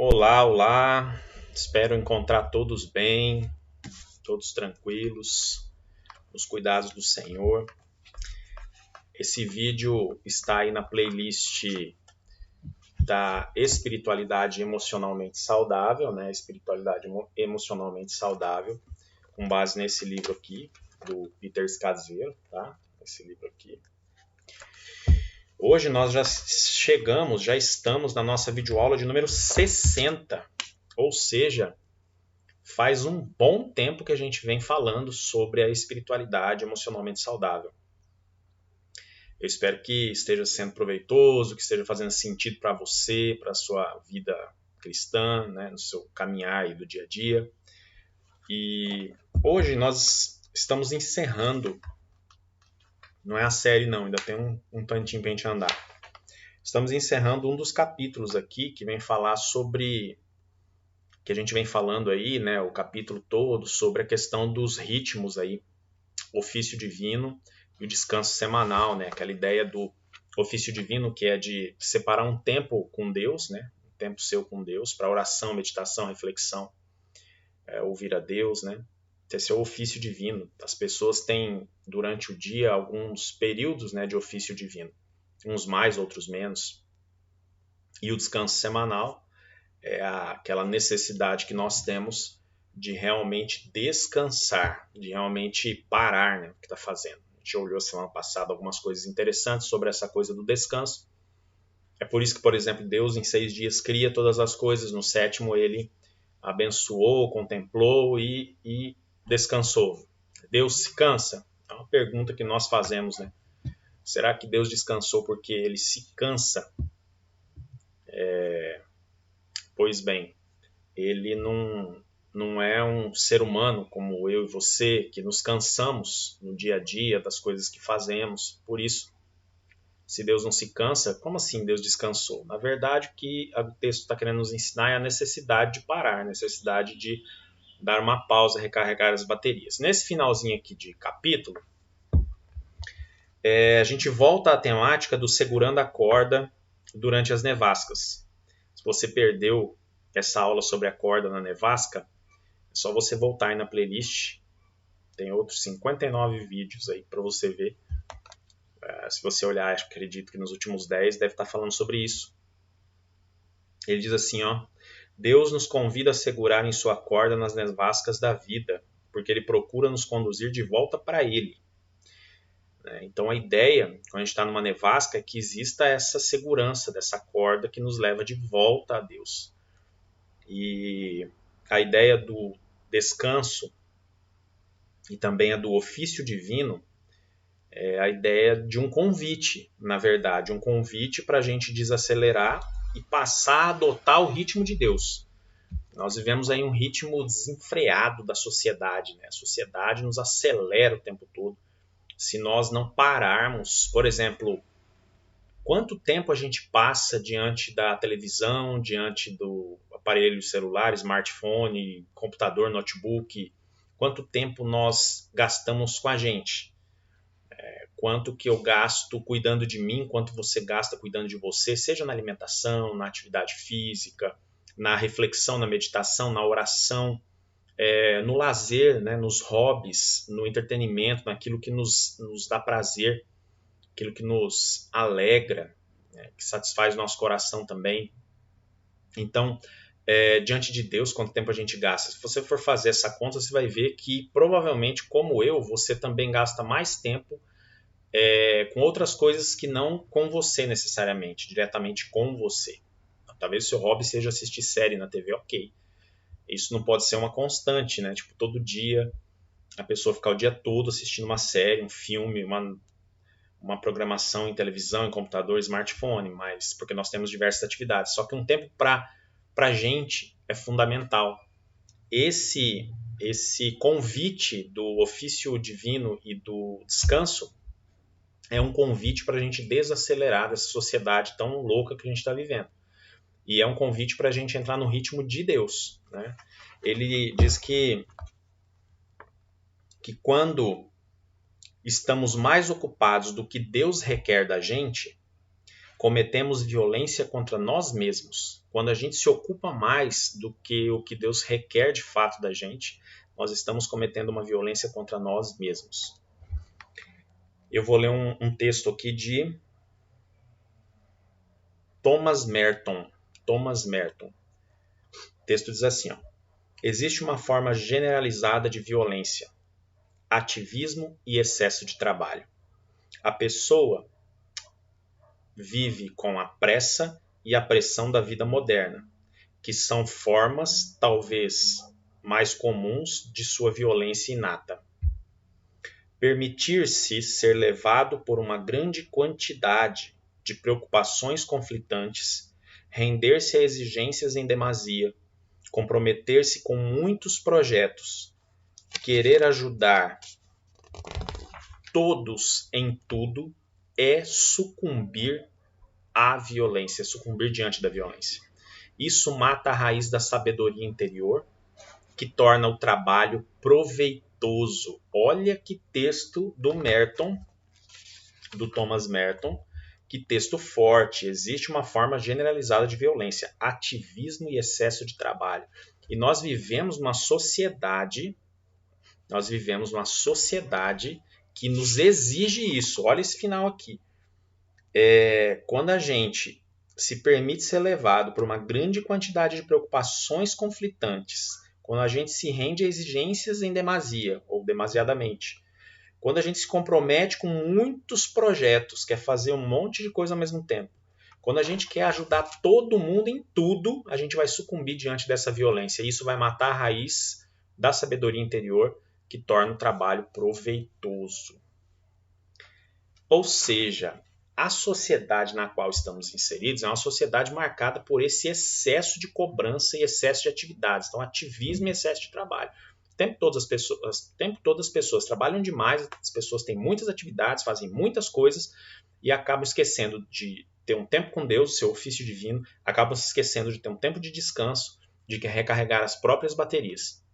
Olá, olá. Espero encontrar todos bem, todos tranquilos, nos cuidados do Senhor. Esse vídeo está aí na playlist da espiritualidade emocionalmente saudável, né? Espiritualidade emocionalmente saudável, com base nesse livro aqui do Peter Scazzero, tá? Esse livro aqui. Hoje nós já estamos na nossa videoaula de número 60, ou seja, faz um bom tempo que a gente vem falando sobre a espiritualidade emocionalmente saudável. Eu espero que esteja sendo proveitoso, que esteja fazendo sentido para você, para a sua vida cristã, né, no seu caminhar aí do dia a dia. E hoje nós estamos encerrando, não é a série não, ainda tem um tantinho para a gente andar. Estamos encerrando um dos capítulos aqui que vem falar sobre, que a gente vem falando aí, né, o capítulo todo, sobre a questão dos ritmos aí, ofício divino e o descanso semanal, né, aquela ideia do ofício divino que é de separar um tempo com Deus, né, um tempo seu com Deus, para oração, meditação, reflexão, ouvir a Deus, né, esse é o ofício divino. As pessoas têm, durante o dia, alguns períodos, né, de ofício divino, uns mais, outros menos, e o descanso semanal é aquela necessidade que nós temos de realmente descansar, de realmente parar, né, o que está fazendo. A gente olhou semana passada algumas coisas interessantes sobre essa coisa do descanso. É por isso que, por exemplo, Deus em 6 dias cria todas as coisas, no 7º ele abençoou, contemplou e descansou. Deus se cansa? É uma pergunta que nós fazemos, né? Será que Deus descansou porque ele se cansa? Pois bem, ele não é um ser humano como eu e você, que nos cansamos no dia a dia das coisas que fazemos. Por isso, se Deus não se cansa, como assim Deus descansou? Na verdade, o que o texto está querendo nos ensinar é a necessidade de parar, a necessidade de dar uma pausa, recarregar as baterias. Nesse finalzinho aqui de capítulo, a gente volta à temática do segurando a corda durante as nevascas. Se você perdeu essa aula sobre a corda na nevasca, é só você voltar aí na playlist. Tem outros 59 vídeos aí para você ver. Se você olhar, acredito que nos últimos 10 deve estar falando sobre isso. Ele diz assim, ó: Deus nos convida a segurar em sua corda nas nevascas da vida, porque ele procura nos conduzir de volta para ele. Então a ideia, quando a gente está numa nevasca, é que exista essa segurança dessa corda que nos leva de volta a Deus. E a ideia do descanso e também a do ofício divino é a ideia de um convite, na verdade, um convite para a gente desacelerar e passar a adotar o ritmo de Deus. Nós vivemos aí um ritmo desenfreado da sociedade, né? A sociedade nos acelera o tempo todo. Se nós não pararmos, por exemplo, quanto tempo a gente passa diante da televisão, diante do aparelho celular, smartphone, computador, notebook, quanto tempo nós gastamos com a gente? Quanto que eu gasto cuidando de mim, quanto você gasta cuidando de você, seja na alimentação, na atividade física, na reflexão, na meditação, na oração, no lazer, né, nos hobbies, no entretenimento, naquilo que nos dá prazer, aquilo que nos alegra, né, que satisfaz o nosso coração também. Então, diante de Deus, quanto tempo a gente gasta? Se você for fazer essa conta, você vai ver que provavelmente, como eu, você também gasta mais tempo com outras coisas que não com você necessariamente, diretamente com você. Talvez o seu hobby seja assistir série na TV, ok. Isso não pode ser uma constante, né? Tipo, todo dia a pessoa ficar o dia todo assistindo uma série, um filme, uma programação em televisão, em computador, smartphone, mas porque nós temos diversas atividades. Só que um tempo para a gente é fundamental. Esse convite do ofício divino e do descanso é um convite para a gente desacelerar dessa sociedade tão louca que a gente está vivendo. E é um convite para a gente entrar no ritmo de Deus, né? Ele diz que quando estamos mais ocupados do que Deus requer da gente, cometemos violência contra nós mesmos. Quando a gente se ocupa mais do que o que Deus requer de fato da gente, nós estamos cometendo uma violência contra nós mesmos. Eu vou ler um texto aqui de Thomas Merton. O texto diz assim, ó: existe uma forma generalizada de violência, ativismo e excesso de trabalho. A pessoa vive com a pressa e a pressão da vida moderna, que são formas, talvez, mais comuns de sua violência inata. Permitir-se ser levado por uma grande quantidade de preocupações conflitantes, render-se a exigências em demasia, comprometer-se com muitos projetos, querer ajudar todos em tudo, é sucumbir à violência, sucumbir diante da violência. Isso mata a raiz da sabedoria interior, que torna o trabalho proveitoso. Olha que texto do Thomas Merton, que texto forte. Existe uma forma generalizada de violência, ativismo e excesso de trabalho. E nós vivemos numa sociedade que nos exige isso. Olha esse final aqui. Quando a gente se permite ser levado por uma grande quantidade de preocupações conflitantes, quando a gente se rende a exigências em demasia ou demasiadamente, quando a gente se compromete com muitos projetos, quer fazer um monte de coisa ao mesmo tempo, quando a gente quer ajudar todo mundo em tudo, a gente vai sucumbir diante dessa violência. Isso vai matar a raiz da sabedoria interior, que torna o trabalho proveitoso. Ou seja, a sociedade na qual estamos inseridos é uma sociedade marcada por esse excesso de cobrança e excesso de atividades. Então, ativismo e excesso de trabalho. O tempo todo as pessoas trabalham demais, as pessoas têm muitas atividades, fazem muitas coisas e acabam esquecendo de ter um tempo com Deus, seu ofício divino, acabam se esquecendo de ter um tempo de descanso, de recarregar as próprias baterias.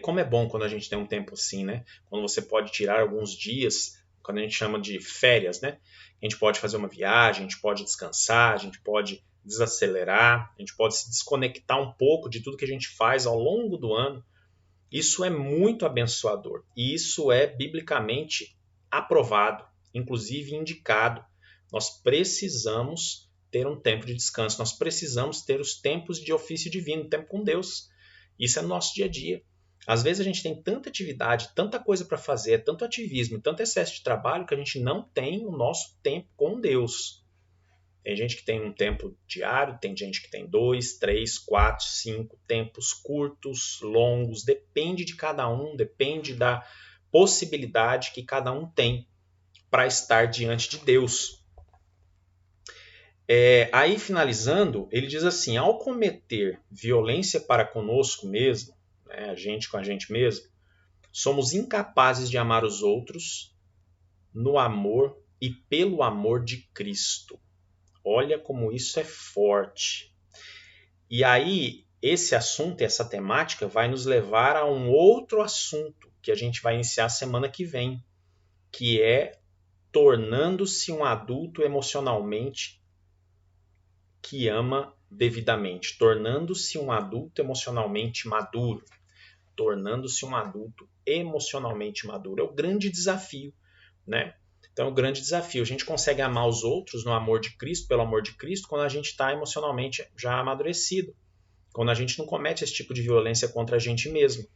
Como é bom quando a gente tem um tempo assim, né? Quando você pode tirar alguns dias, quando a gente chama de férias, né? A gente pode fazer uma viagem, a gente pode descansar, a gente pode desacelerar, a gente pode se desconectar um pouco de tudo que a gente faz ao longo do ano. Isso é muito abençoador e isso é biblicamente aprovado, inclusive indicado. Nós precisamos ter um tempo de descanso, nós precisamos ter os tempos de ofício divino, tempo com Deus. Isso é no nosso dia a dia. Às vezes a gente tem tanta atividade, tanta coisa para fazer, tanto ativismo, tanto excesso de trabalho que a gente não tem o nosso tempo com Deus. Tem gente que tem um tempo diário, tem gente que tem 2, 3, 4, 5 tempos curtos, longos, depende de cada um, depende da possibilidade que cada um tem para estar diante de Deus. Aí, finalizando, ele diz assim: ao cometer violência para conosco mesmo, né, a gente com a gente mesmo, somos incapazes de amar os outros no amor e pelo amor de Cristo. Olha como isso é forte. E aí, esse assunto, essa temática, vai nos levar a um outro assunto que a gente vai iniciar semana que vem, que é tornando-se um adulto emocionalmente que ama devidamente, tornando-se um adulto emocionalmente maduro, tornando-se um adulto emocionalmente maduro. É o grande desafio, né? Então, é o grande desafio. A gente consegue amar os outros no amor de Cristo, pelo amor de Cristo, quando a gente está emocionalmente já amadurecido, quando a gente não comete esse tipo de violência contra a gente mesmo.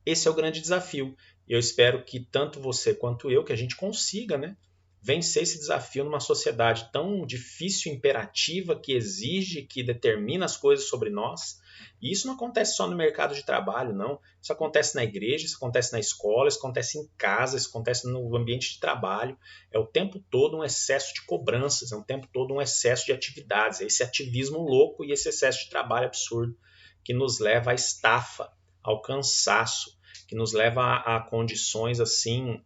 Esse é o grande desafio. E eu espero que tanto você quanto eu, que a gente consiga, né, vencer esse desafio numa sociedade tão difícil, imperativa, que exige, que determina as coisas sobre nós. E isso não acontece só no mercado de trabalho, não. Isso acontece na igreja, isso acontece na escola, isso acontece em casa, isso acontece no ambiente de trabalho. É o tempo todo um excesso de cobranças, é o tempo todo um excesso de atividades. É esse ativismo louco e esse excesso de trabalho absurdo que nos leva à estafa, ao cansaço, que nos leva a condições assim,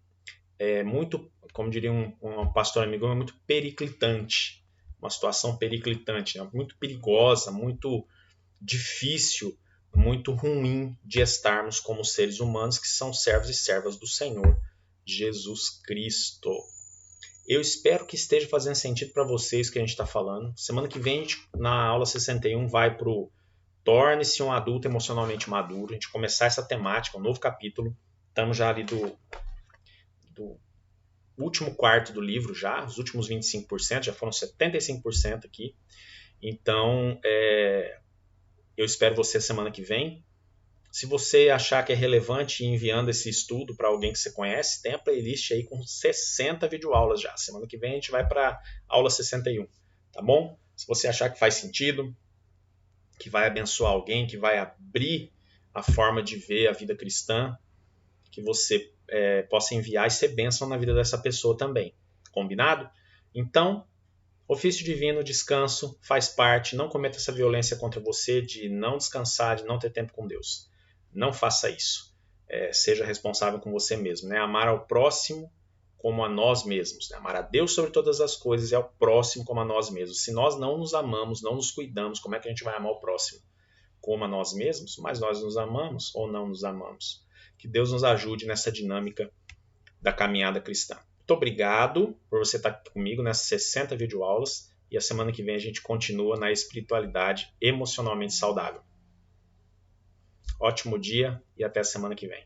muito, como diria um pastor amigo, é muito periclitante, uma situação periclitante, né? Muito perigosa, muito difícil, muito ruim de estarmos como seres humanos que são servos e servas do Senhor Jesus Cristo. Eu espero que esteja fazendo sentido para vocês o que a gente está falando. Semana que vem, na aula 61, vai para o Torne-se um adulto emocionalmente maduro. A gente começar essa temática, um novo capítulo. Estamos já ali do último quarto do livro já, os últimos 25%, já foram 75% aqui. Então, eu espero você semana que vem. Se você achar que é relevante ir enviando esse estudo para alguém que você conhece, tem a playlist aí com 60 videoaulas já. Semana que vem a gente vai para a aula 61, tá bom? Se você achar que faz sentido, que vai abençoar alguém, que vai abrir a forma de ver a vida cristã, que você possa enviar e ser bênção na vida dessa pessoa também. Combinado? Então, ofício divino, descanso, faz parte. Não cometa essa violência contra você de não descansar, de não ter tempo com Deus. Não faça isso. Seja responsável com você mesmo. Né? Amar ao próximo como a nós mesmos. Né? Amar a Deus sobre todas as coisas e ao próximo como a nós mesmos. Se nós não nos amamos, não nos cuidamos, como é que a gente vai amar o próximo? Como a nós mesmos? Mas nós nos amamos ou não nos amamos? Que Deus nos ajude nessa dinâmica da caminhada cristã. Muito obrigado por você estar aqui comigo nessas 60 videoaulas e a semana que vem a gente continua na espiritualidade emocionalmente saudável. Ótimo dia e até a semana que vem.